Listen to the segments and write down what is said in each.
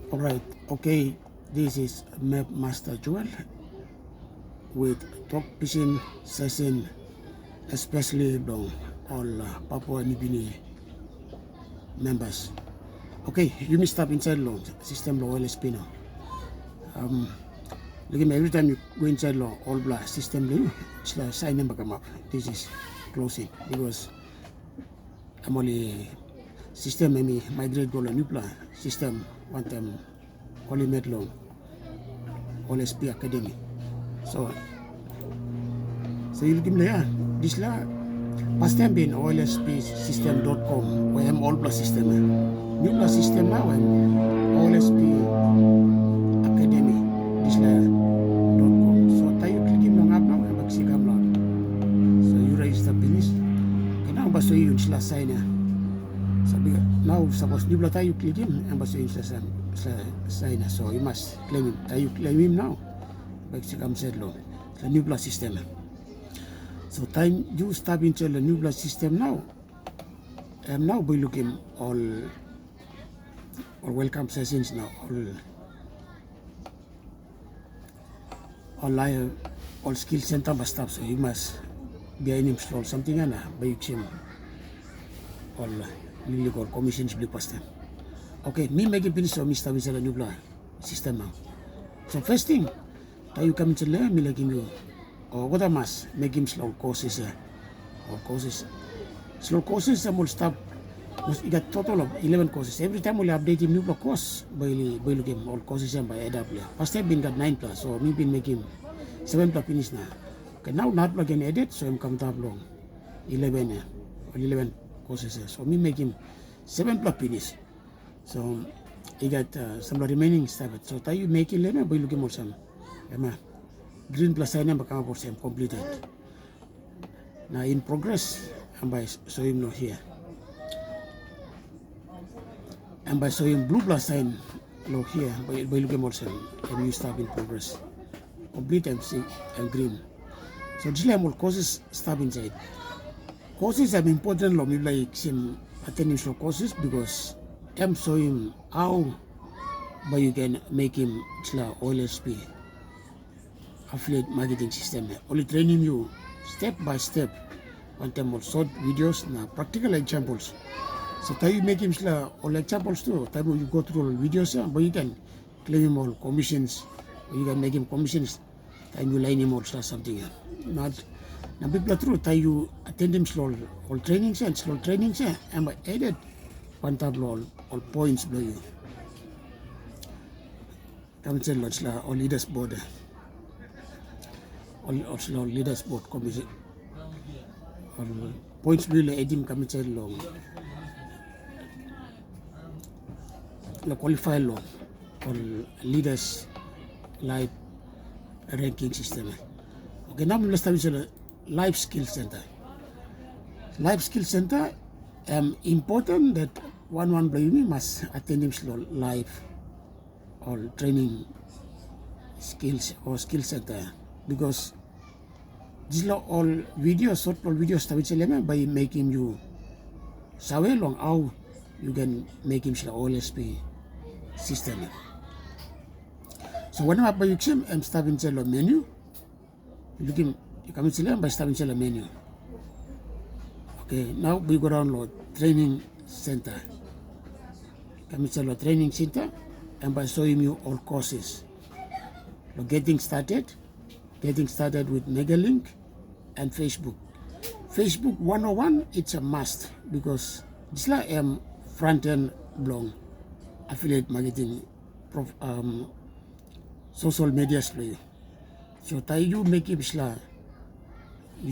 Alright, okay, this is MapMasterJoel with TokPisin session, especially long all Papua New Guinea members. Okay, you may stop inside long system law OLSP now. Look at me, every time you go inside law all black system law, it's like sign number come up. This is closing because I'm only system maybe migrate go new plan system one time Collimet long OLSP Academy. So you give me this la past time been OLSP system.com where I'm all plus system. New plus system now and OLSP Academy this la.com. So tayo click him up now and magsigam lang. So you register finish. Kailangan ba so yun sila sign na. Sabi now suppose new plus tayo click him and ba so yun sila sign na. So you must claim him. Tayo claim him now. Magsigam said lo. The new plus system. So time you step into the new blood system now. Now we looking all welcome sessions now. All skills center must stop. So you must be in install something and by you all legal commissions blue past time. Okay, me making finish so me step into the new blood system now. So first thing, you come into learn me like you. Or what I must make him slow courses or courses. Slow courses will stop. You got total of 11 courses. Every time we'll update him new course by looking all courses and by add up. First time been got 9 plus, so me been making 7 plus finish now. Okay, now not plug and edit, so I'm come up long 11 or 11 courses. So me make him 7 plus finish. So you got some remaining stuff. So you make it later by looking more some. Green plus sign number come up completed. Now in progress, and by showing no here. And by showing blue plus sign no here, by looking more some, and you start in progress. Complete and green. So this level courses start inside. Courses are important lo me like some attending courses because I'm showing how but you can make him OLSP affiliate marketing system. Only training you step by step. One time more short videos na practical examples. So tayo make him all examples too. Tayo you go through all videos, but you can claim him all commissions. You can make him commissions. Tayo you line him all something. Not na people through tayo attend him all trainings and slow trainings and by added one table all points below you. Come say all leaders board. Also leaders board commission or points bill edim kami say long la qualify long or leaders live ranking system. Okay, now let's start with the life skills center. Life skills center important that one blaming must attend him live or training skills or skill center. Because these are all videos, short videos by making you sawe long how you can make him OLSP system. So when I'm by I'm starting to menu. You come in by starting to menu. Okay, now we go down to training center. Come in training center and by showing you all courses. Getting started with Megalink and Facebook. Facebook 101, it's a must because this like front-end blog, affiliate marketing, social media play. So tayo make him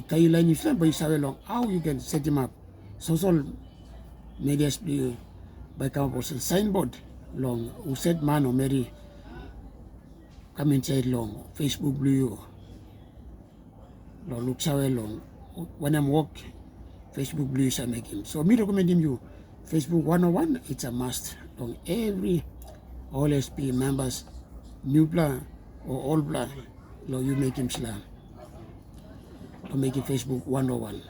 tayo line him by sabi long how you can set him up. Social media play by come up with signboard long who said man or Mary come inside long Facebook blue. Look sawe long when I'm walk Facebook blue I make him. So me recommend him you Facebook 101 it's a must. Long every OLSP members new plan or all plan lo you make him to make it Facebook 101.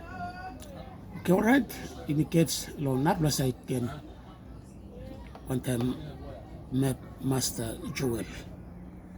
Okay, alright. Indicates lo not plus I can one time MapMasterJoel.